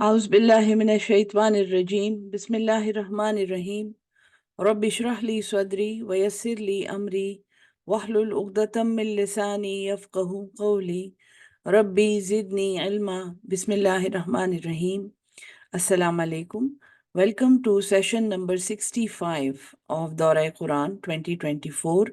أعوذ بالله من الشيطان الرجيم بسم الله الرحمن الرحيم رب اشرح لي صدري ويسر لي أمري واحلل عقدة من لساني يفقه قولي ربي زدني علما بسم الله الرحمن الرحيم. Assalamu alaikum. Welcome to session number 65 of Dawra Quran 2024.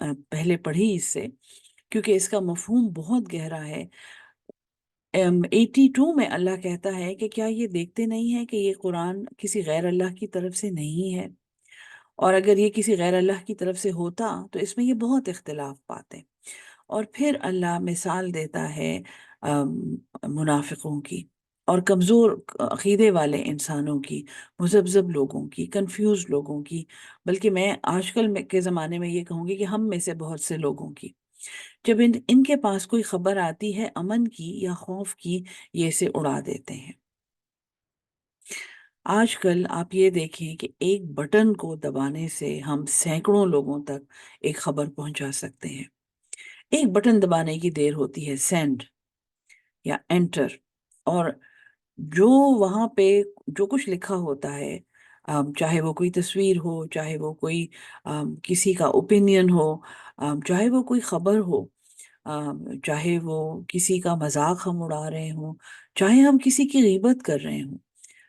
پہلے پڑھی اس سے، کیونکہ اس کا مفہوم بہت گہرا ہے۔ 82 میں اللہ کہتا ہے کہ کیا یہ دیکھتے نہیں ہیں کہ یہ قرآن کسی غیر اللہ کی طرف سے نہیں ہے، اور اگر یہ کسی غیر اللہ کی طرف سے ہوتا تو اس میں یہ بہت اختلاف پاتے۔ اور پھر اللہ مثال دیتا ہے منافقوں کی اور کمزور عقیدے والے انسانوں کی، مذبذب لوگوں کی، کنفیوز لوگوں کی، بلکہ میں آج کل کے زمانے میں یہ کہوں گی کہ ہم میں سے بہت سے لوگوں کی، جب ان کے پاس کوئی خبر آتی ہے امن کی یا خوف کی، یہ اسے اڑا دیتے ہیں۔ آج کل آپ یہ دیکھیں کہ ایک بٹن کو دبانے سے ہم سینکڑوں لوگوں تک ایک خبر پہنچا سکتے ہیں۔ ایک بٹن دبانے کی دیر ہوتی ہے، سینڈ یا انٹر، اور جو وہاں پہ جو کچھ لکھا ہوتا ہے، چاہے وہ کوئی تصویر ہو، چاہے وہ کوئی کسی کا اوپینین ہو، چاہے وہ کوئی خبر ہو، چاہے وہ کسی کا مذاق ہم اڑا رہے ہوں، چاہے ہم کسی کی غیبت کر رہے ہوں،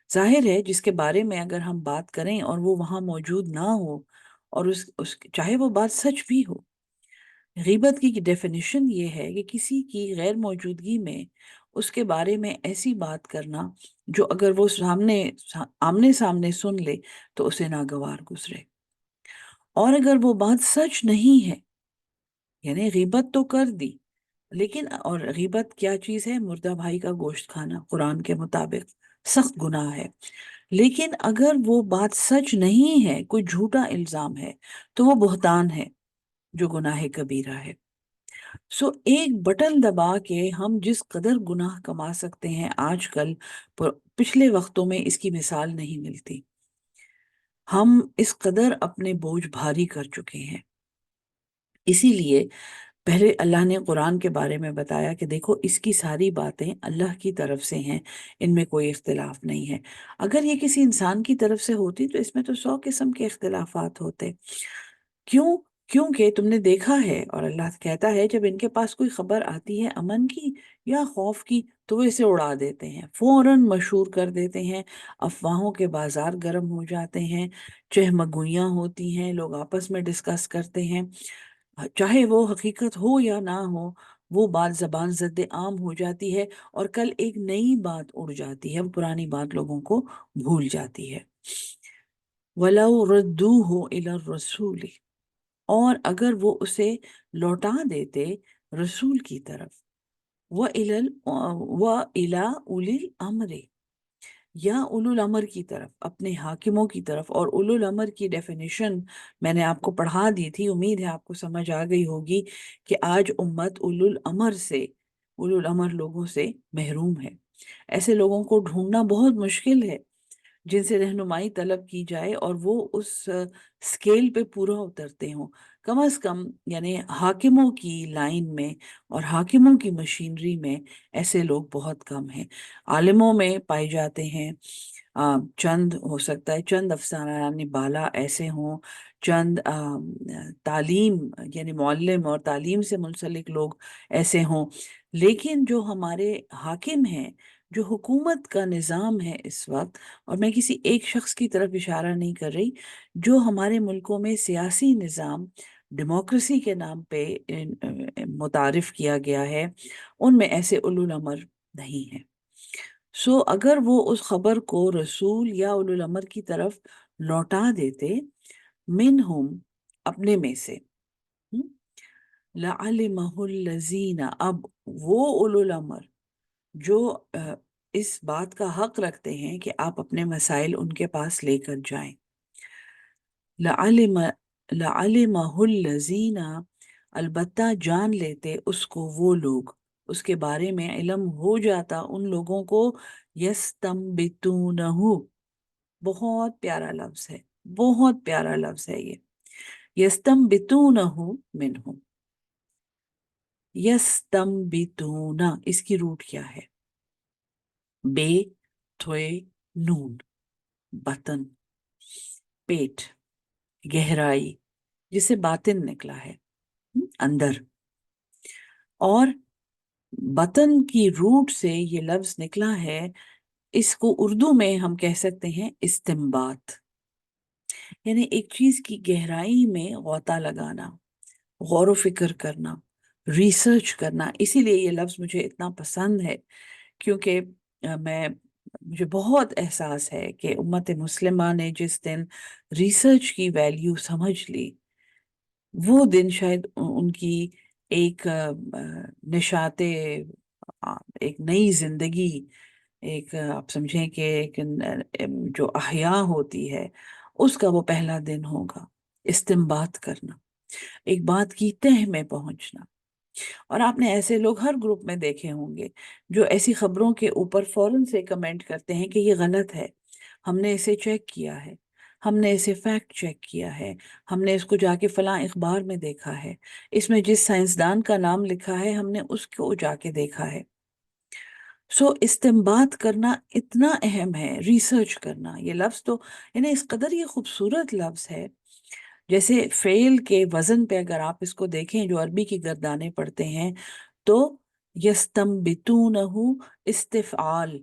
ظاہر ہے جس کے بارے میں اگر ہم بات کریں اور وہ وہاں موجود نہ ہو، اور چاہے وہ بات سچ بھی ہو۔ غیبت کی ڈیفینیشن یہ ہے کہ کسی کی غیر موجودگی میں اس کے بارے میں ایسی بات کرنا جو اگر وہ آمنے سامنے سن لے تو اسے ناگوار گزرے، اور اگر وہ بات سچ نہیں ہے، یعنی غیبت تو کر دی لیکن، اور غیبت کیا چیز ہے؟ مردہ بھائی کا گوشت کھانا قرآن کے مطابق سخت گناہ ہے، لیکن اگر وہ بات سچ نہیں ہے، کوئی جھوٹا الزام ہے، تو وہ بہتان ہے جو گناہ کبیرہ ہے۔ ایک بٹن دبا کے ہم جس قدر گناہ کما سکتے ہیں آج کل، پچھلے وقتوں میں اس کی مثال نہیں ملتی۔ ہم اس قدر اپنے بوجھ بھاری کر چکے ہیں۔ اسی لیے پہلے اللہ نے قرآن کے بارے میں بتایا کہ دیکھو اس کی ساری باتیں اللہ کی طرف سے ہیں، ان میں کوئی اختلاف نہیں ہے۔ اگر یہ کسی انسان کی طرف سے ہوتی تو اس میں تو 100 قسم کے اختلافات ہوتے۔ کیوں؟ کیونکہ تم نے دیکھا ہے، اور اللہ کہتا ہے جب ان کے پاس کوئی خبر آتی ہے امن کی یا خوف کی تو وہ اسے اڑا دیتے ہیں، فوراً مشہور کر دیتے ہیں، افواہوں کے بازار گرم ہو جاتے ہیں، چہمگوئیاں ہوتی ہیں، لوگ آپس میں ڈسکس کرتے ہیں، چاہے وہ حقیقت ہو یا نہ ہو، وہ بات زبان زد عام ہو جاتی ہے، اور کل ایک نئی بات اڑ جاتی ہے، وہ پرانی بات لوگوں کو بھول جاتی ہے۔ وَلَوْ رَدُّوهُ إِلَى الرَّسُولِ، اور اگر وہ اسے لوٹا دیتے رسول کی طرف، وَإِلَى أُولِي الْأَمْرِ، یا اولو الامر کی طرف، اپنے حاکموں کی طرف۔ اور اولو الامر کی ڈیفینیشن میں نے آپ کو پڑھا دی تھی، امید ہے آپ کو سمجھ آ گئی ہوگی کہ آج امت اولو الامر لوگوں سے محروم ہے۔ ایسے لوگوں کو ڈھونڈنا بہت مشکل ہے جن سے رہنمائی طلب کی جائے اور وہ اس سکیل پہ پورا اترتے ہوں۔ کم از کم یعنی حاکموں کی لائن میں اور حاکموں کی مشینری میں ایسے لوگ بہت کم ہیں۔ عالموں میں پائے جاتے ہیں، چند ہو سکتا ہے چند افسران بالا ایسے ہوں، چند تعلیم یعنی معلم اور تعلیم سے منسلک لوگ ایسے ہوں، لیکن جو ہمارے حاکم ہیں، جو حکومت کا نظام ہے اس وقت، اور میں کسی ایک شخص کی طرف اشارہ نہیں کر رہی، جو ہمارے ملکوں میں سیاسی نظام ڈیموکریسی کے نام پہ متعارف کیا گیا ہے، ان میں ایسے اولو الامر نہیں ہیں۔ اگر وہ اس خبر کو رسول یا اولو الامر کی طرف لوٹا دیتے، منہم اپنے میں سے، لَعَلِمَهُ الَّذِينَ، اب وہ اولو الامر جو اس بات کا حق رکھتے ہیں کہ آپ اپنے مسائل ان کے پاس لے کر جائیں، لَعَلِمَهُ الَّذِينَ، البتہ جان لیتے اس کو وہ لوگ، اس کے بارے میں علم ہو جاتا ان لوگوں کو، يَسْتَنبِطُونَهُ، بہت پیارا لفظ ہے، بہت پیارا لفظ ہے یہ، يَسْتَنبِطُونَهُ مِنْهُمْ، يَسْتَنبِطُونَ، اس کی روٹ کیا ہے؟ بے تھوئے نون، بطن، پیٹ، گہرائی، جسے باطن نکلا ہے، اندر، اور بطن کی روٹ سے یہ لفظ نکلا ہے، اس کو اردو میں ہم کہہ سکتے ہیں استنباط، یعنی ایک چیز کی گہرائی میں غوطہ لگانا، غور و فکر کرنا، ریسرچ کرنا. اسی لیے یہ لفظ مجھے اتنا پسند ہے، کیونکہ مجھے بہت احساس ہے کہ امت مسلمہ نے جس دن ریسرچ کی ویلیو سمجھ لی، وہ دن شاید ان کی ایک نشاط، ایک نئی زندگی، ایک آپ سمجھیں کہ ایک جو احیاء ہوتی ہے اس کا وہ پہلا دن ہوگا. استنباط کرنا، ایک بات کی تہ میں پہنچنا. اور آپ نے ایسے لوگ ہر گروپ میں دیکھے ہوں گے جو ایسی خبروں کے اوپر فوراً سے کمنٹ کرتے ہیں کہ یہ غلط ہے، ہم نے اسے چیک کیا ہے، ہم نے اسے فیکٹ چیک کیا ہے، ہم نے اس کو جا کے فلاں اخبار میں دیکھا ہے، اس میں جس سائنسدان کا نام لکھا ہے ہم نے اس کو جا کے دیکھا ہے. استنباط کرنا اتنا اہم ہے. ریسرچ کرنا، یہ لفظ تو یعنی اس قدر یہ خوبصورت لفظ ہے. جیسے فعل کے وزن پہ اگر آپ اس کو دیکھیں، جو عربی کی گردانیں پڑھتے ہیں تو یستنبتونہ استفعال،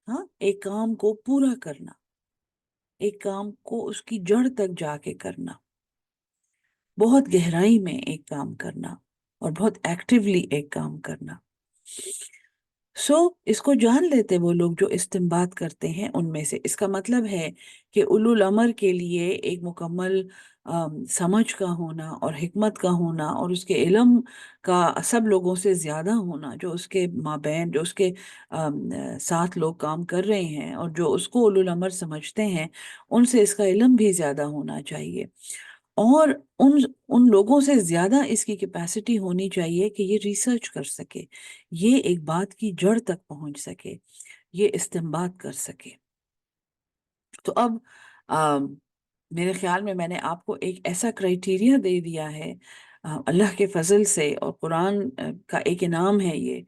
ہاں، ایک کام کو پورا کرنا، ایک کام کو اس کی جڑ تک جا کے کرنا، بہت گہرائی میں ایک کام کرنا اور بہت ایکٹیولی ایک کام کرنا. اس کو جان لیتے وہ لوگ جو استنباط کرتے ہیں ان میں سے. اس کا مطلب ہے کہ اولو الامر کے لیے ایک مکمل سمجھ کا ہونا اور حکمت کا ہونا اور اس کے علم کا سب لوگوں سے زیادہ ہونا، جو اس کے مابین، جو اس کے ساتھ لوگ کام کر رہے ہیں اور جو اس کو اولو الامر سمجھتے ہیں، ان سے اس کا علم بھی زیادہ ہونا چاہیے. اور ان لوگوں سے زیادہ اس کی کیپیسٹی ہونی چاہیے کہ یہ ریسرچ کر سکے، یہ ایک بات کی جڑ تک پہنچ سکے، یہ استنباط کر سکے. تو اب میرے خیال میں نے آپ کو ایک ایسا کرائیٹیریا دے دیا ہے اللہ کے فضل سے، اور قرآن کا ایک انعام ہے یہ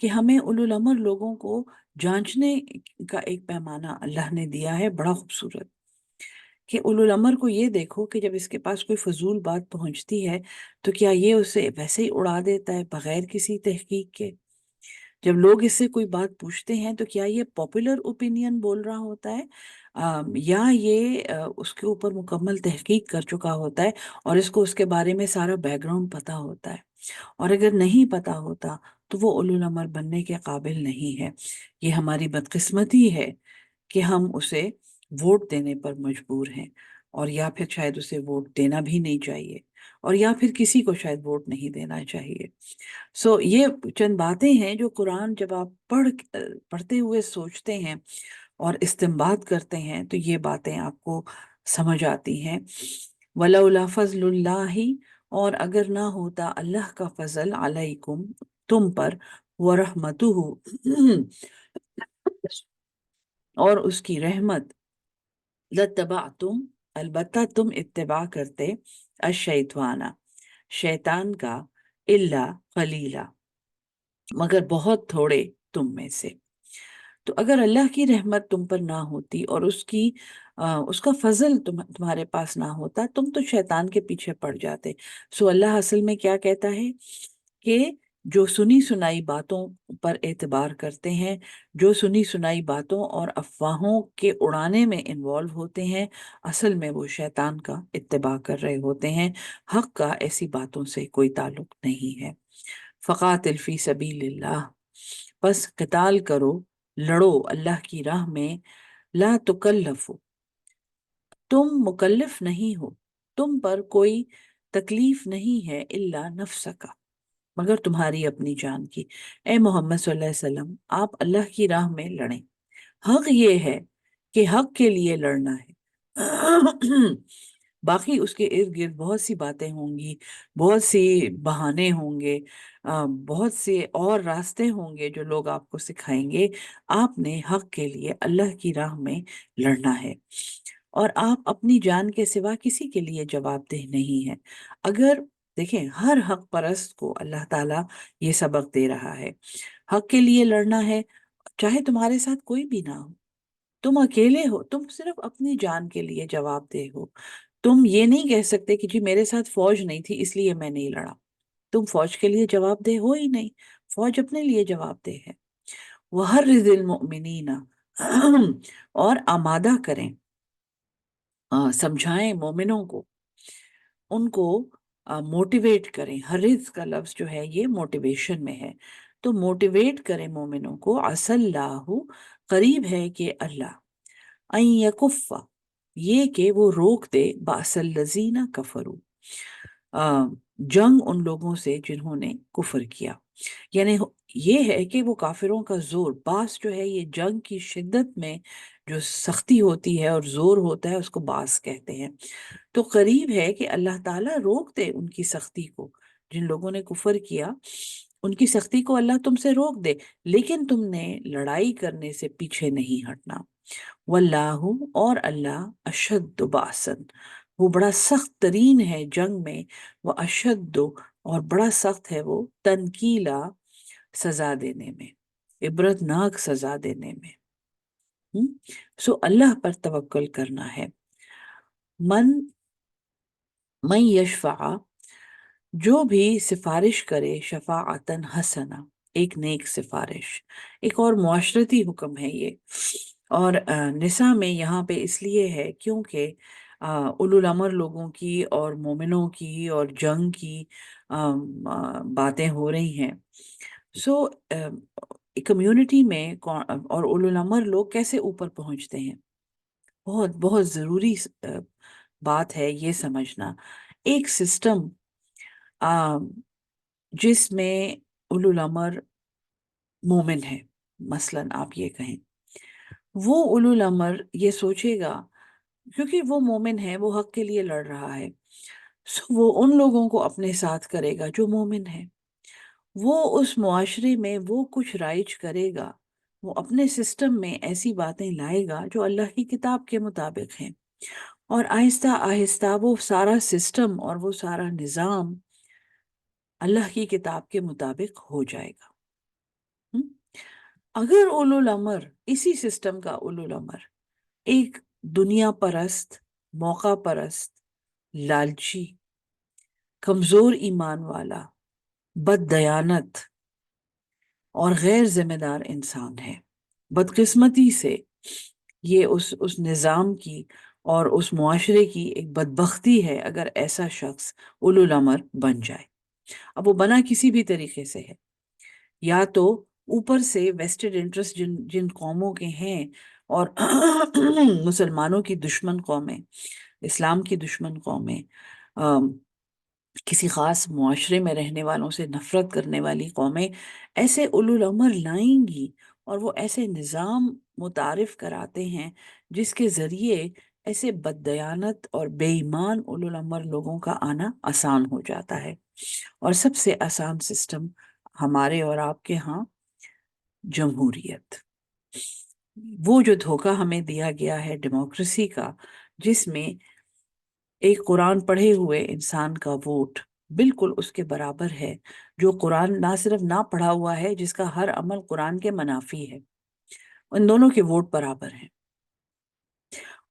کہ ہمیں اولو الامر لوگوں کو جانچنے کا ایک پیمانہ اللہ نے دیا ہے بڑا خوبصورت، کہ اولو الامر کو یہ دیکھو کہ جب اس کے پاس کوئی فضول بات پہنچتی ہے تو کیا یہ اسے ویسے ہی اڑا دیتا ہے بغیر کسی تحقیق کے؟ جب لوگ اس سے کوئی بات پوچھتے ہیں تو کیا یہ پاپولر اوپینین بول رہا ہوتا ہے یا یہ اس کے اوپر مکمل تحقیق کر چکا ہوتا ہے اور اس کو اس کے بارے میں سارا بیک گراؤنڈ پتا ہوتا ہے؟ اور اگر نہیں پتا ہوتا تو وہ اولو الامر بننے کے قابل نہیں ہے. یہ ہماری بدقسمتی ہے کہ ہم اسے ووٹ دینے پر مجبور ہیں، اور یا پھر شاید اسے ووٹ دینا بھی نہیں چاہیے، اور یا پھر کسی کو شاید ووٹ نہیں دینا چاہیے. یہ چند باتیں ہیں جو قرآن جب آپ پڑھتے ہوئے سوچتے ہیں اور استنباط کرتے ہیں تو یہ باتیں آپ کو سمجھ آتی ہیں. وَلَوْلَا فَضْلُ اللَّهِ، اور اگر نہ ہوتا اللہ کا فضل، علیکم، تم پر، وَرَحْمَتُهُ، اور اس کی رحمت، لَتَّبَعْتُمْ، البتہ تم اتباع کرتے، الشیطان، شیطان کا، الا قلیلا، مگر بہت تھوڑے تم میں سے. تو اگر اللہ کی رحمت تم پر نہ ہوتی اور اس کا فضل تمہارے پاس نہ ہوتا، تم تو شیطان کے پیچھے پڑ جاتے. اللہ اصل میں کیا کہتا ہے کہ جو سنی سنائی باتوں پر اعتبار کرتے ہیں، جو سنی سنائی باتوں اور افواہوں کے اڑانے میں انوالو ہوتے ہیں، اصل میں وہ شیطان کا اتباع کر رہے ہوتے ہیں. حق کا ایسی باتوں سے کوئی تعلق نہیں ہے. فقاتل فی سبیل اللہ، بس قتال کرو، لڑو اللہ کی راہ میں. لا تکلفو، تم مکلف نہیں ہو، تم پر کوئی تکلیف نہیں ہے، الا نفسک، مگر تمہاری اپنی جان کی. اے محمد صلی اللہ علیہ وسلم، آپ اللہ کی راہ میں لڑیں. حق یہ ہے کہ حق کے لیے لڑنا ہے. باقی اس کے ارد گرد بہت سی باتیں ہوں گی، بہت سی بہانے ہوں گے، بہت سے اور راستے ہوں گے جو لوگ آپ کو سکھائیں گے. آپ نے حق کے لیے اللہ کی راہ میں لڑنا ہے، اور آپ اپنی جان کے سوا کسی کے لیے جواب دہ نہیں ہیں. اگر دیکھیں، ہر حق پرست کو اللہ تعالیٰ یہ سبق دے رہا ہے، حق کے لیے لڑنا ہے، چاہے تمہارے ساتھ کوئی بھی نہ ہو، تم اکیلے ہو، تم صرف اپنی جان کے لیے جواب دہ ہو. تم یہ نہیں کہہ سکتے کہ جی میرے ساتھ فوج نہیں تھی اس لیے میں نہیں لڑا. تم فوج کے لیے جواب دہ ہو ہی نہیں، فوج اپنے لیے جواب دہ ہے. وَحَرِّضِ الْمُؤْمِنِينَ، اور آمادہ کریں، سمجھائیں مومنوں کو، ان کو موٹیویٹ کریں. حرض کا لفظ جو ہے یہ موٹیویشن میں ہے. تو موٹیویٹ کریں مومنوں کو. عسى اللہ، قریب ہے کہ اللہ، ان یکف، یہ کہ وہ روک دے، باس الذین کفروا، جنگ ان لوگوں سے جنہوں نے کفر کیا. یعنی یہ ہے کہ وہ کافروں کا زور، باس جو ہے یہ جنگ کی شدت میں جو سختی ہوتی ہے اور زور ہوتا ہے اس کو باس کہتے ہیں. تو قریب ہے کہ اللہ تعالیٰ روک دے ان کی سختی کو. جن لوگوں نے کفر کیا ان کی سختی کو اللہ تم سے روک دے، لیکن تم نے لڑائی کرنے سے پیچھے نہیں ہٹنا. واللہ، اور اللہ، اشد باسن، وہ بڑا سخت ترین ہے جنگ میں. وہ اشد، اور بڑا سخت ہے وہ، تنکیلا، سزا دینے میں، عبرت ناک سزا دینے میں. سو اللہ پر توکل کرنا ہے. من یشفع، جو بھی سفارش کرے، شفاعتن حسنہ، ایک نیک سفارش. ایک اور معاشرتی حکم ہے یہ، اور نساء میں یہاں پہ اس لیے ہے کیونکہ اولو الامر لوگوں کی اور مومنوں کی اور جنگ کی باتیں ہو رہی ہیں. سو کمیونٹی میں اور اولو الامر لوگ کیسے اوپر پہنچتے ہیں، بہت بہت ضروری بات ہے یہ سمجھنا. ایک سسٹم جس میں اولو الامر مومن ہے، مثلا آپ یہ کہیں، وہ اولو الامر یہ سوچے گا، کیونکہ وہ مومن ہے، وہ حق کے لیے لڑ رہا ہے، سو وہ ان لوگوں کو اپنے ساتھ کرے گا جو مومن ہے. وہ اس معاشرے میں وہ کچھ رائج کرے گا، وہ اپنے سسٹم میں ایسی باتیں لائے گا جو اللہ کی کتاب کے مطابق ہیں. اور آہستہ آہستہ وہ سارا سسٹم اور وہ سارا نظام اللہ کی کتاب کے مطابق ہو جائے گا. اگر اولو الامر، اسی سسٹم کا اولو الامر ایک دنیا پرست، موقع پرست، لالچی، کمزور ایمان والا، بد دیانت اور غیر ذمہ دار انسان ہے، بدقسمتی سے یہ اس نظام کی اور اس معاشرے کی ایک بدبختی ہے اگر ایسا شخص اولو الامر بن جائے. اب وہ بنا کسی بھی طریقے سے ہے، یا تو اوپر سے ویسٹڈ انٹرسٹ جن قوموں کے ہیں، اور مسلمانوں کی دشمن قومیں، اسلام کی دشمن قومیں، کسی خاص معاشرے میں رہنے والوں سے نفرت کرنے والی قومیں ایسے اولو الامر لائیں گی، اور وہ ایسے نظام متعارف کراتے ہیں جس کے ذریعے ایسے بددیانت اور بے ایمان اولو الامر لوگوں کا آنا آسان ہو جاتا ہے. اور سب سے آسان سسٹم ہمارے اور آپ کے ہاں جمہوریت، وہ جو دھوکہ ہمیں دیا گیا ہے ڈیموکریسی کا، جس میں ایک قرآن پڑھے ہوئے انسان کا ووٹ بالکل اس کے برابر ہے جو قرآن نہ صرف نہ پڑھا ہوا ہے، جس کا ہر عمل قرآن کے منافی ہے. ان دونوں کے ووٹ برابر ہیں.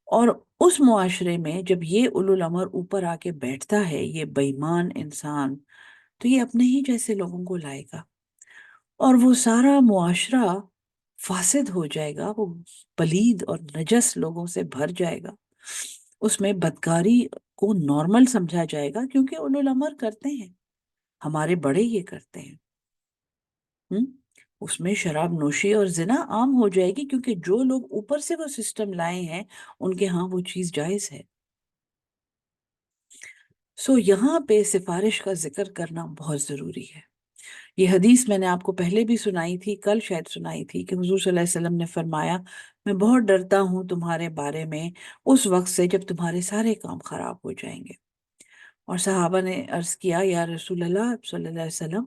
اور اس معاشرے میں جب یہ اولو الامر اوپر آ کے بیٹھتا ہے، یہ بے ایمان انسان، تو یہ اپنے ہی جیسے لوگوں کو لائے گا، اور وہ سارا معاشرہ فاسد ہو جائے گا، وہ پلید اور نجس لوگوں سے بھر جائے گا. اس میں بدکاری کو نارمل سمجھا جائے گا، کیونکہ اولو الامر کرتے ہیں، ہمارے بڑے یہ کرتے ہیں. اس میں شراب نوشی اور زنا عام ہو جائے گی، کیونکہ جو لوگ اوپر سے وہ سسٹم لائے ہیں ان کے ہاں وہ چیز جائز ہے. سو یہاں پہ سفارش کا ذکر کرنا بہت ضروری ہے. یہ حدیث میں نے آپ کو پہلے بھی سنائی تھی، کل شاید سنائی تھی، کہ حضور صلی اللہ علیہ وسلم نے فرمایا، میں بہت ڈرتا ہوں تمہارے بارے میں اس وقت سے جب تمہارے سارے کام خراب ہو جائیں گے. اور صحابہ نے عرض کیا، یا رسول اللہ صلی اللہ علیہ وسلم،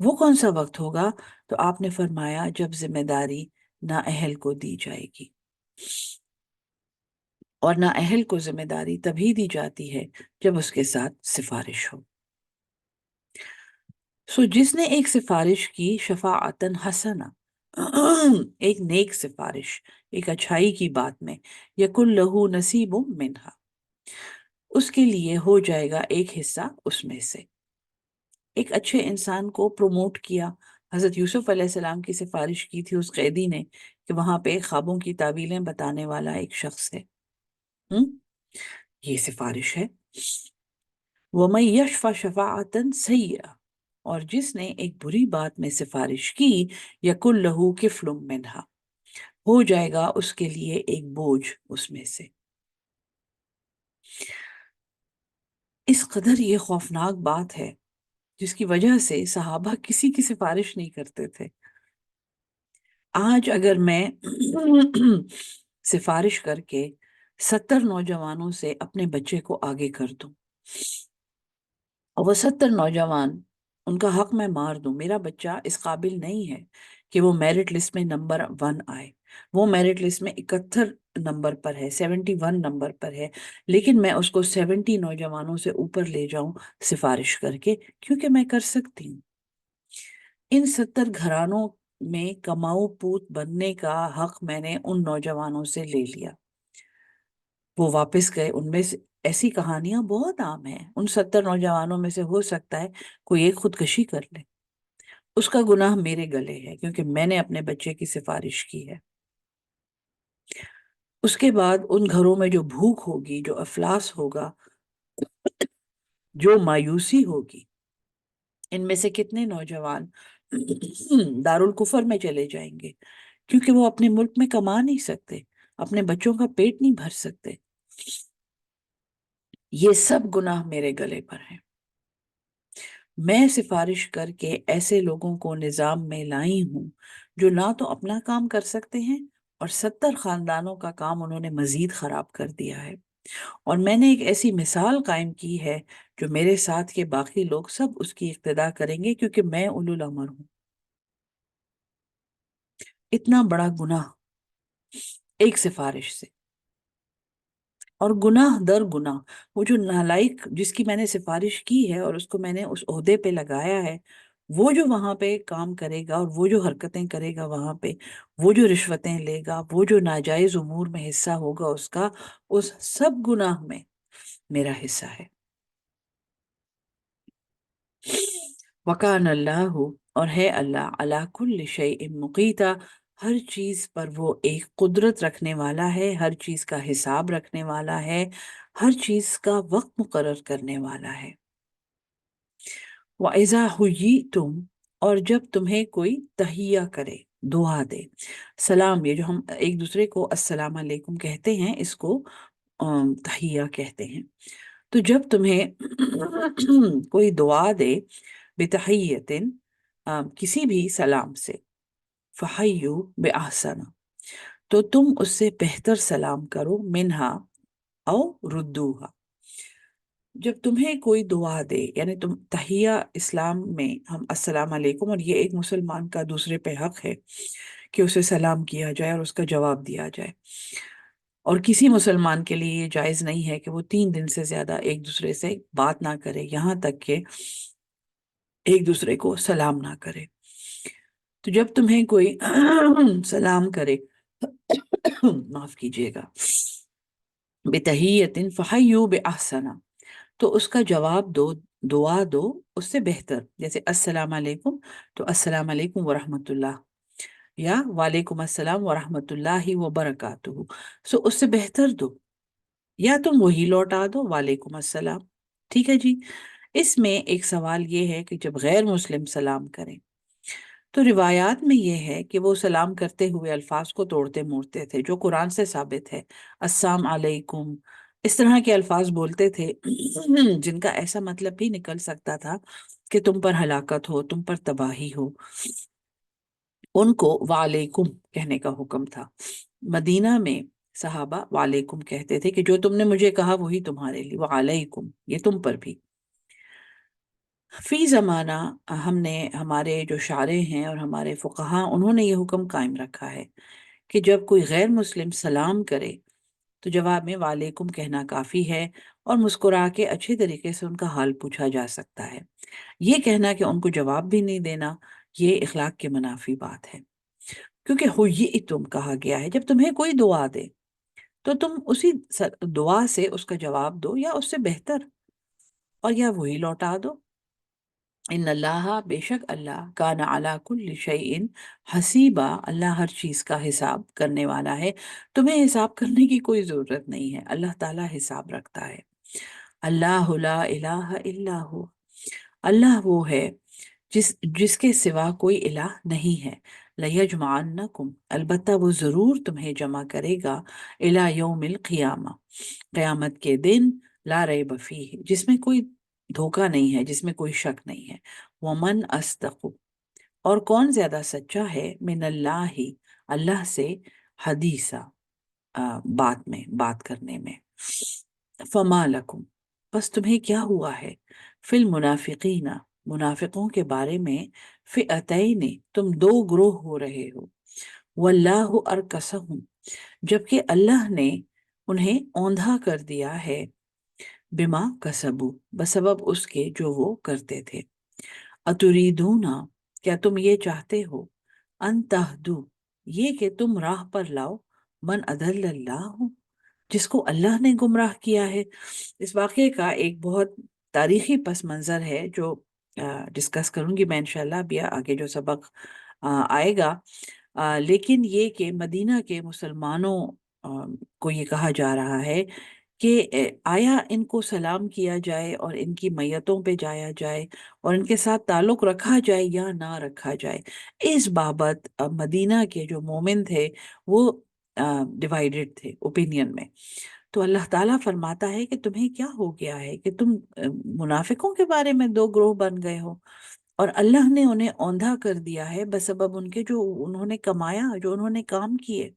وہ کون سا وقت ہوگا؟ تو آپ نے فرمایا، جب ذمہ داری نااہل کو دی جائے گی. اور نااہل کو ذمہ داری تبھی دی جاتی ہے جب اس کے ساتھ سفارش ہو. سو جس نے ایک سفارش کی، شفاعتن حسنہ، ایک نیک سفارش، ایک اچھائی کی بات میں، یکن لہو نصیب منہا، اس کے لیے ہو جائے گا ایک حصہ اس میں سے. ایک اچھے انسان کو پروموٹ کیا. حضرت یوسف علیہ السلام کی سفارش کی تھی اس قیدی نے کہ وہاں پہ خوابوں کی تعویلیں بتانے والا ایک شخص ہے. یہ سفارش ہے. وَمَن يَشْفَ شَفَاعَةً سَيِّئَةً، اور جس نے ایک بری بات میں سفارش کی، یَکُن لَہُ کِفْلٌ مِّنْہَا، ہو جائے گا اس کے لیے ایک بوجھ اس میں سے۔ اس قدر یہ خوفناک بات ہے جس کی وجہ سے صحابہ کسی کی سفارش نہیں کرتے تھے۔ آج اگر میں سفارش کر کے 70 نوجوانوں سے اپنے بچے کو آگے کر دوں اور وہ 70 نوجوان ان کا حق میں مار دوں، میرا بچہ اس قابل نہیں ہے کہ وہ میرٹ لسٹ میں نمبر 1 آئے، وہ میرٹ لسٹ میں 71 نمبر پر ہے، 71 نمبر پر ہے، لیکن میں اس کو 70 نوجوانوں سے اوپر لے جاؤں سفارش کر کے، کیونکہ میں کر سکتی ہوں۔ ان 70 گھرانوں میں کماؤ پوت بننے کا حق میں نے ان نوجوانوں سے لے لیا۔ وہ واپس گئے، ان میں سے ایسی کہانیاں بہت عام ہیں، ان 70 نوجوانوں میں سے ہو سکتا ہے کوئی ایک خودکشی کر لے، اس کا گناہ میرے گلے ہے کیونکہ میں نے اپنے بچے کی سفارش کی ہے۔ اس کے بعد ان گھروں میں جو بھوک ہوگی، جو افلاس ہوگا، جو مایوسی ہوگی، ان میں سے کتنے نوجوان دارالکفر میں چلے جائیں گے کیونکہ وہ اپنے ملک میں کما نہیں سکتے، اپنے بچوں کا پیٹ نہیں بھر سکتے۔ یہ سب گناہ میرے گلے پر ہیں۔ میں سفارش کر کے ایسے لوگوں کو نظام میں لائی ہوں جو نہ تو اپنا کام کر سکتے ہیں اور 70 خاندانوں کا کام انہوں نے مزید خراب کر دیا ہے، اور میں نے ایک ایسی مثال قائم کی ہے جو میرے ساتھ کے باقی لوگ سب اس کی اقتدا کریں گے کیونکہ میں اولو الامر ہوں۔ اتنا بڑا گناہ ایک سفارش سے، اور گناہ در گناہ، وہ جو نالائق جس کی میں نے سفارش کی ہے اور اس کو میں نے اس عہدے پہ لگایا ہے، وہ جو وہاں پہ کام کرے گا اور وہ جو حرکتیں کرے گا وہاں پہ، وہ جو رشوتیں لے گا، وہ جو ناجائز امور میں حصہ ہوگا اس کا، اس سب گناہ میں میرا حصہ ہے۔ وَكَانَ اللَّهُ، اور ہے اللہ، عَلَى كُلِّ شَيْءٍ مُقِيتًا، ہر چیز پر وہ ایک قدرت رکھنے والا ہے، ہر چیز کا حساب رکھنے والا ہے، ہر چیز کا وقت مقرر کرنے والا ہے۔ وَإِذَا حُيِّيتُمْ، اور جب تمہیں کوئی تحیہ کرے، دعا دے، سلام، یہ جو ہم ایک دوسرے کو السلام علیکم کہتے ہیں، اس کو تحیہ کہتے ہیں۔ تو جب تمہیں کوئی دعا دے بتحیّتٍ، کسی بھی سلام سے، فحیّوا بأحسن، تو تم اس سے بہتر سلام کرو، منہا او ردوہا، جب تمہیں کوئی دعا دے، یعنی تم تحیہ، اسلام میں ہم السلام علیکم، اور یہ ایک مسلمان کا دوسرے پہ حق ہے کہ اسے سلام کیا جائے اور اس کا جواب دیا جائے، اور کسی مسلمان کے لیے یہ جائز نہیں ہے کہ وہ 3 دن سے زیادہ ایک دوسرے سے بات نہ کرے، یہاں تک کہ ایک دوسرے کو سلام نہ کرے۔ تو جب تمہیں کوئی سلام کرے، معاف کیجیے گا، بتحیّۃ فحیّوا بأحسن، تو اس کا جواب دو، دعا دو اس سے بہتر، جیسے السلام علیکم تو السلام علیکم ورحمۃ اللہ، یا وعلیکم السلام ورحمۃ اللہ وبرکاتہ، سو اس سے بہتر دو، یا تم وہی لوٹا دو، وعلیکم السلام۔ ٹھیک ہے جی۔ اس میں ایک سوال یہ ہے کہ جب غیر مسلم سلام کریں تو روایات میں یہ ہے کہ وہ سلام کرتے ہوئے الفاظ کو توڑتے موڑتے تھے، جو قرآن سے ثابت ہے، السلام علیکم، اس طرح کے الفاظ بولتے تھے جن کا ایسا مطلب بھی نکل سکتا تھا کہ تم پر ہلاکت ہو، تم پر تباہی ہو۔ ان کو وعلیکم کہنے کا حکم تھا۔ مدینہ میں صحابہ وعلیکم کہتے تھے کہ جو تم نے مجھے کہا وہی تمہارے لیے، وعلیکم، یہ تم پر بھی۔ فی زمانہ ہم نے، ہمارے جو شارع ہیں اور ہمارے فقہاء، انہوں نے یہ حکم قائم رکھا ہے کہ جب کوئی غیر مسلم سلام کرے تو جواب میں وعلیکم کہنا کافی ہے، اور مسکرا کے اچھے طریقے سے ان کا حال پوچھا جا سکتا ہے۔ یہ کہنا کہ ان کو جواب بھی نہیں دینا، یہ اخلاق کے منافی بات ہے، کیونکہ حییتم کہا گیا ہے، جب تمہیں کوئی دعا دے تو تم اسی دعا سے اس کا جواب دو، یا اس سے بہتر، اور یا وہی لوٹا دو۔ ان اللہ، بے شک اللہ، کان علی کل شیء حسیبا، اللہ ہر چیز کا حساب کرنے والا ہے، تمہیں حساب کرنے کی کوئی ضرورت نہیں ہے، اللہ تعالیٰ حساب رکھتا ہے۔ اللہ لا الہ الا ہو، اللہ وہ ہے جس کے سوا کوئی الہ نہیں ہے، لیجمعنکم، البتہ وہ ضرور تمہیں جمع کرے گا، الی یوم القیامہ، قیامت کے دن، لا ریب فیہ، جس میں کوئی دھوکہ نہیں ہے، جس میں کوئی شک نہیں ہے، ومن اصدق، اور کون زیادہ سچا ہے، من اللہ، اللہ سے، حدیثہ، بات کرنے میں، فما لکم، بس تمہیں کیا ہوا ہے، فی المنافقین، منافقوں کے بارے میں، فئتین، تم دو گروہ ہو رہے ہو، واللہ ارکسہم، جبکہ اللہ نے انہیں اوندھا کر دیا ہے، بما کسبو، بسبب اس کے جو وہ کرتے تھے، اتریدون، کیا تم یہ چاہتے ہو، ان تہدو، یہ کہ تم راہ پر لاؤ، من اضل اللہ، جس کو اللہ نے گمراہ کیا ہے۔ اس واقعے کا ایک بہت تاریخی پس منظر ہے جو ڈسکس کروں گی میں انشاءاللہ ابھی آگے جو سبق آئے گا، لیکن یہ کہ مدینہ کے مسلمانوں کو یہ کہا جا رہا ہے کہ آیا ان کو سلام کیا جائے اور ان کی میتوں پہ جایا جائے اور ان کے ساتھ تعلق رکھا جائے یا نہ رکھا جائے، اس بابت مدینہ کے جو مومن تھے وہ ڈیوائیڈڈ تھے اوپینین میں۔ تو اللہ تعالیٰ فرماتا ہے کہ تمہیں کیا ہو گیا ہے کہ تم منافقوں کے بارے میں دو گروہ بن گئے ہو، اور اللہ نے انہیں اوندھا کر دیا ہے بسبب ان کے جو انہوں نے کمایا، جو انہوں نے کام کیے۔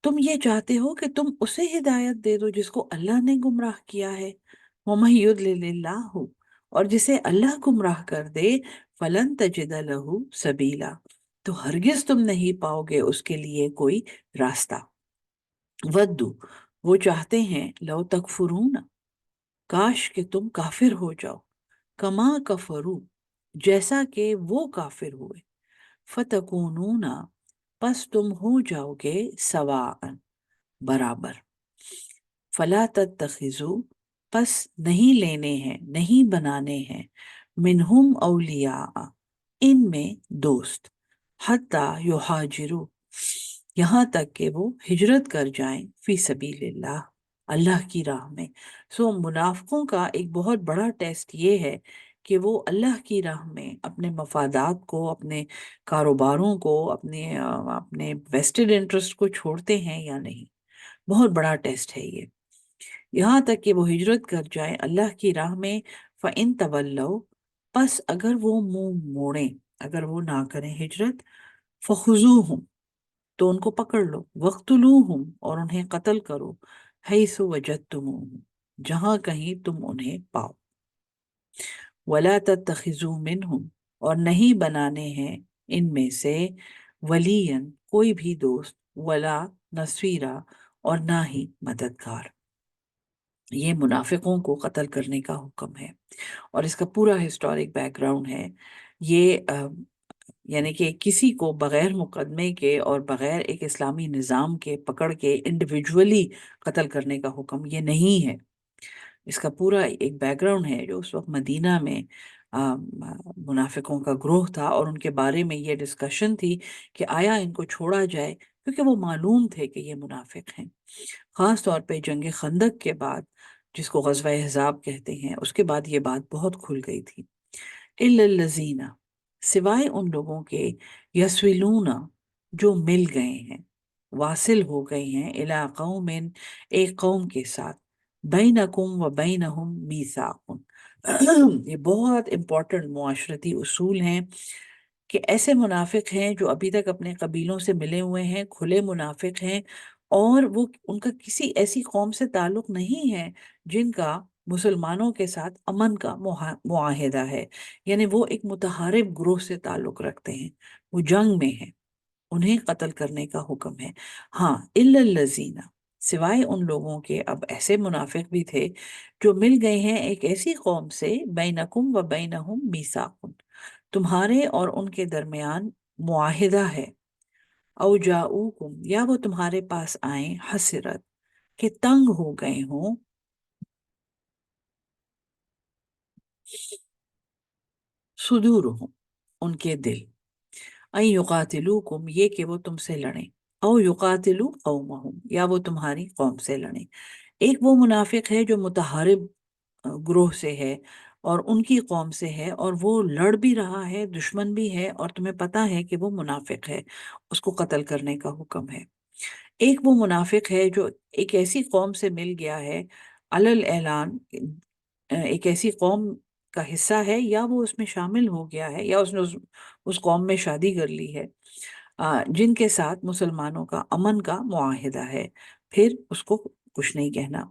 تم یہ چاہتے ہو کہ تم اسے ہدایت دے دو جس کو اللہ نے گمراہ کیا ہے، وَمَن يُضْلِلِ اللَّهُ، اور جسے اللہ گمراہ کر دے، فَلَن تَجِدَ لَهُ سَبِيلًا، تو ہرگز تم نہیں پاؤ گے اس کے لیے کوئی راستہ۔ وَدُّ، وہ چاہتے ہیں، لو تکفرون، کاش کہ تم کافر ہو جاؤ، کما کفرو، جیسا کہ وہ کافر ہوئے، فتکونون، پس تم ہو جاؤ گے، سواء، برابر، فلا تتخذوا، پس نہیں لینے ہیں، نہیں بنانے ہیں، منہم اولیاء، ان میں دوست، حتی یہاجروا، یہاں تک کہ وہ ہجرت کر جائیں، فی سبیل اللہ، اللہ کی راہ میں۔ سو منافقوں کا ایک بہت بڑا ٹیسٹ یہ ہے کہ وہ اللہ کی راہ میں اپنے مفادات کو، اپنے کاروباروں کو، اپنے ویسٹڈ انٹرسٹ کو چھوڑتے ہیں یا نہیں۔ بہت بڑا ٹیسٹ ہے یہ، یہاں تک کہ وہ ہجرت کر جائیں اللہ کی راہ میں، فَإِن تَوَلَّوْا، پس اگر وہ منہ موڑیں، اگر وہ نہ کریں ہجرت، فَخُذُوهُمْ، تو ان کو پکڑ لو، وَاقْتُلُوهُمْ، اور انہیں قتل کرو، حَيْثُ وَجَدتُّمُوهُمْ، جہاں کہیں تم انہیں پاؤ، وَلَا تَتَّخِذُوا مِنْهُمْ، اور نہیں بنانے ہیں ان میں سے، ولیًا، کوئی بھی دوست، ولا نصیرا، اور نہ ہی مددگار۔ یہ منافقوں کو قتل کرنے کا حکم ہے، اور اس کا پورا ہسٹورک بیک گراؤنڈ ہے یہ، یعنی کہ کسی کو بغیر مقدمے کے اور بغیر ایک اسلامی نظام کے پکڑ کے انڈیویجولی قتل کرنے کا حکم یہ نہیں ہے۔ اس کا پورا ایک بیک گراؤنڈ ہے جو اس وقت مدینہ میں منافقوں کا گروہ تھا، اور ان کے بارے میں یہ ڈسکشن تھی کہ آیا ان کو چھوڑا جائے، کیونکہ وہ معلوم تھے کہ یہ منافق ہیں۔ خاص طور پہ جنگ خندق کے بعد، جس کو غزوہ احزاب کہتے ہیں، اس کے بعد یہ بات بہت کھل گئی تھی۔ الا الذین، سوائے ان لوگوں کے، یسولون، جو مل گئے ہیں، واصل ہو گئے ہیں، الی قوم، ایک قوم کے ساتھ، بینکم و بینہم میثاق، یہ بہت امپورٹنٹ معاشرتی اصول ہیں کہ ایسے منافق ہیں جو ابھی تک اپنے قبیلوں سے ملے ہوئے ہیں، کھلے منافق ہیں، اور وہ ان کا کسی ایسی قوم سے تعلق نہیں ہے جن کا مسلمانوں کے ساتھ امن کا معاہدہ ہے، یعنی وہ ایک متحارب گروہ سے تعلق رکھتے ہیں، وہ جنگ میں ہیں، انہیں قتل کرنے کا حکم ہے۔ ہاں، الا الذین، سوائے ان لوگوں کے، اب ایسے منافق بھی تھے جو مل گئے ہیں ایک ایسی قوم سے، بینکم و بینہم میثاق، تمہارے اور ان کے درمیان معاہدہ ہے، او جاؤکم، یا وہ تمہارے پاس آئیں، حسرت، کہ تنگ ہو گئے ہوں، صدورہم، ان کے دل، این یقاتلوکم، یہ کہ وہ تم سے لڑیں، او یقاتلو قومہم، یا وہ تمہاری قوم سے لڑیں۔ ایک وہ منافق ہے جو متحارب گروہ سے ہے اور ان کی قوم سے ہے، اور وہ لڑ بھی رہا ہے، دشمن بھی ہے، اور تمہیں پتا ہے کہ وہ منافق ہے، اس کو قتل کرنے کا حکم ہے۔ ایک وہ منافق ہے جو ایک ایسی قوم سے مل گیا ہے علل اعلان، ایک ایسی قوم کا حصہ ہے، یا وہ اس میں شامل ہو گیا ہے، یا اس نے اس قوم میں شادی کر لی ہے، جن کے ساتھ مسلمانوں کا امن کا معاہدہ ہے، پھر اس کو کچھ نہیں کہنا۔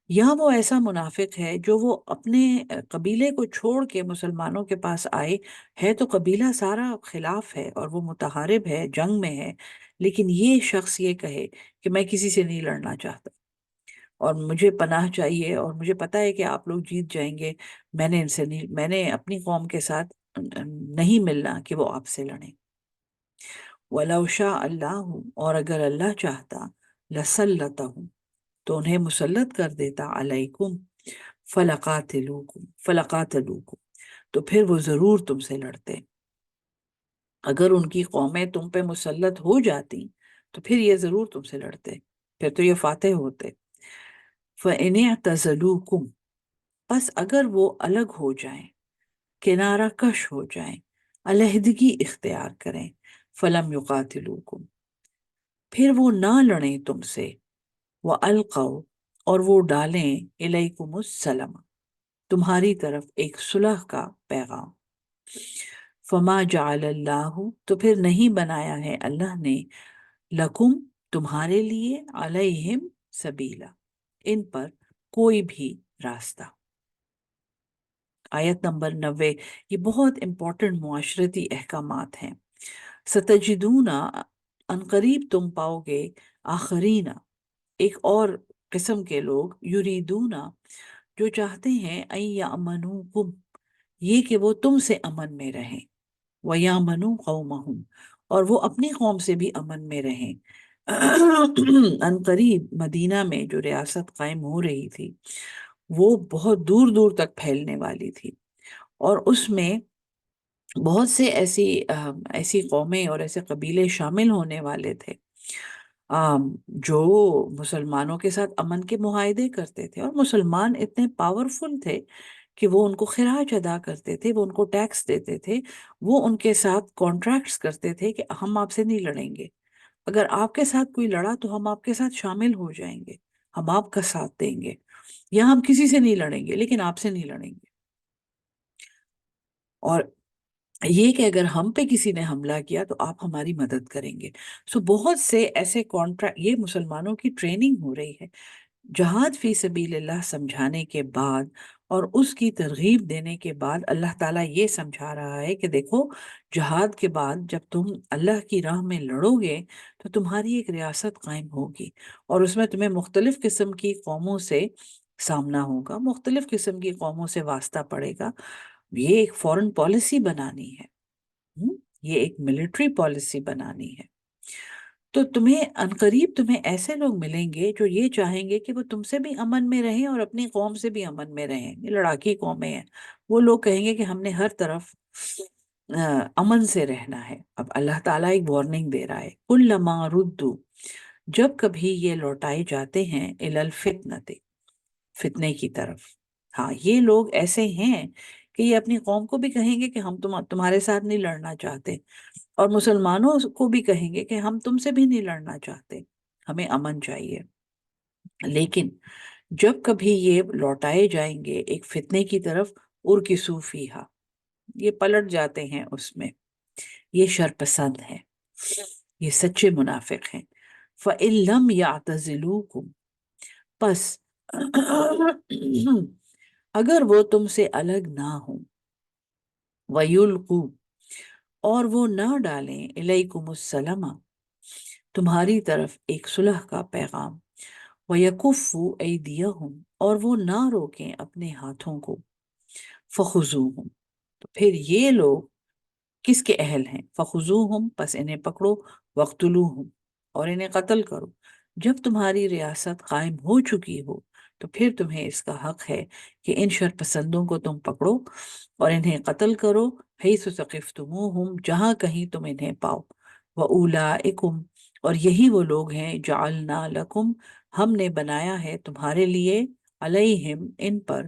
یا وہ ایسا منافق ہے جو وہ اپنے قبیلے کو چھوڑ کے مسلمانوں کے پاس آئے ہے، تو قبیلہ سارا خلاف ہے اور وہ متحارب ہے، جنگ میں ہے، لیکن یہ شخص یہ کہے کہ میں کسی سے نہیں لڑنا چاہتا اور مجھے پناہ چاہیے، اور مجھے پتا ہے کہ آپ لوگ جیت جائیں گے، میں نے ان سے نہیں، میں نے اپنی قوم کے ساتھ نہیں ملنا کہ وہ آپ سے لڑیں۔ وَلَوْ شَاءَ اللَّهُ، اور اگر اللہ چاہتا، لَسَلَّطَهُمْ، تو انہیں مسلط کر دیتا، علیکم، فلقاتلوکم، تو پھر وہ ضرور تم سے لڑتے۔ اگر ان کی قومیں تم پہ مسلط ہو جاتی تو پھر یہ ضرور تم سے لڑتے، پھر تو یہ فاتح ہوتے۔ فَإِنِ اعْتَزَلُوكُمْ، پس اگر وہ الگ ہو جائیں، کنارہ کش ہو جائیں، علیحدگی اختیار کریں، فَلَمْ يُقَاتِلُوكُمْ، پھر وہ نہ لڑیں تم سے، وَأَلْقَوْا، اور وہ ڈالیں، إِلَيْكُمُ السَّلَمَ، تمہاری طرف ایک صلح کا پیغام۔ فما جعل اللہ، تو پھر نہیں بنایا ہے اللہ نے، لکم، تمہارے لیے، علیہم سبیلا، ان پر کوئی بھی راستہ۔ آیت نمبر 90، یہ بہت امپورٹنٹ معاشرتی احکامات ہیں۔ ستجدون، عنقریب تم پاؤ گے، آخرین، ایک اور قسم کے لوگ، یریدون، جو چاہتے ہیں، ان یامنوکم، یہ کہ وہ تم سے امن میں رہیں، وَيَامَنُوا قَوْمَهُمْ، اور وہ اپنی قوم سے بھی امن میں رہیں۔ ان قریب مدینہ میں جو ریاست قائم ہو رہی تھی وہ بہت دور دور تک پھیلنے والی تھی، اور اس میں بہت سے ایسی قومیں اور ایسے قبیلے شامل ہونے والے تھے جو مسلمانوں کے ساتھ امن کے معاہدے کرتے تھے، اور مسلمان اتنے پاورفل تھے کہ وہ ان کو خراج ادا کرتے تھے، وہ ان کو ٹیکس دیتے تھے، وہ ان کے ساتھ کانٹریکٹس کرتے تھے کہ ہم آپ سے نہیں لڑیں گے، اگر آپ کے ساتھ کوئی لڑا تو ہم آپ کے ساتھ شامل ہو جائیں گے، ہم آپ کا ساتھ دیں گے، یا ہم کسی سے نہیں لڑیں گے لیکن آپ سے نہیں لڑیں گے۔ اور یہ کہ اگر ہم پہ کسی نے حملہ کیا تو آپ ہماری مدد کریں گے۔ بہت سے ایسے کانٹریکٹ، یہ مسلمانوں کی ٹریننگ ہو رہی ہے جہاد فی سبیل اللہ سمجھانے کے بعد اور اس کی ترغیب دینے کے بعد۔ اللہ تعالیٰ یہ سمجھا رہا ہے کہ دیکھو، جہاد کے بعد جب تم اللہ کی راہ میں لڑو گے تو تمہاری ایک ریاست قائم ہوگی، اور اس میں تمہیں مختلف قسم کی قوموں سے سامنا ہوگا، مختلف قسم کی قوموں سے واسطہ پڑے گا۔ یہ ایک فورن پالیسی بنانی ہے، یہ ایک ملٹری پالیسی بنانی ہے۔ تو عنقریب تمہیں ایسے لوگ ملیں گے جو یہ چاہیں گے کہ وہ تم سے بھی امن میں رہیں اور اپنی قوم سے بھی امن میں رہیں۔ یہ لڑاکی قومیں ہیں، وہ لوگ کہیں گے کہ ہم نے ہر طرف امن سے رہنا ہے۔ اب اللہ تعالیٰ ایک وارننگ دے رہا ہے، کلما ردو، جب کبھی یہ لوٹائے جاتے ہیں، الی الفتنۃ، فتنے کی طرف۔ ہاں، یہ لوگ ایسے ہیں کہ یہ اپنی قوم کو بھی کہیں گے کہ ہم تمہارے ساتھ نہیں لڑنا چاہتے، اور مسلمانوں کو بھی کہیں گے کہ ہم تم سے بھی نہیں لڑنا چاہتے، ہمیں امن چاہیے۔ لیکن جب کبھی یہ لوٹائے جائیں گے ایک فتنے کی طرف، ارکسو فیہا، یہ پلٹ جاتے ہیں اس میں، یہ شرپسند ہیں، یہ سچے منافق ہیں۔ فَإِن لَّمْ يَعْتَزِلُوكُمْ، پس اگر وہ تم سے الگ نہ ہوں، وَيُلْقُوا، اور وہ نہ ڈالیں، إِلَيْكُمُ السَّلَمَ، تمہاری طرف ایک صلح کا پیغام، وَيَكُفُّوا أَيْدِيَهُمْ، اور وہ نہ روکیں اپنے ہاتھوں کو، فَخُذُوهُمْ، تو پھر یہ لوگ کس کے اہل ہیں؟ فَخُذُوهُمْ، پس انہیں پکڑو، وَاقْتُلُوهُمْ، اور انہیں قتل کرو۔ جب تمہاری ریاست قائم ہو چکی ہو تو پھر تمہیں اس کا حق ہے کہ ان شرپسندوں کو تم پکڑو اور انہیں قتل کرو، حیث ثقفتموہم، جہاں کہیں تم انہیں پاؤ۔ وَأُولَئِکُمْ، اور یہی وہ لوگ ہیں، جعلنا لکم، ہم نے بنایا ہے تمہارے لیے، علیہم، ان پر،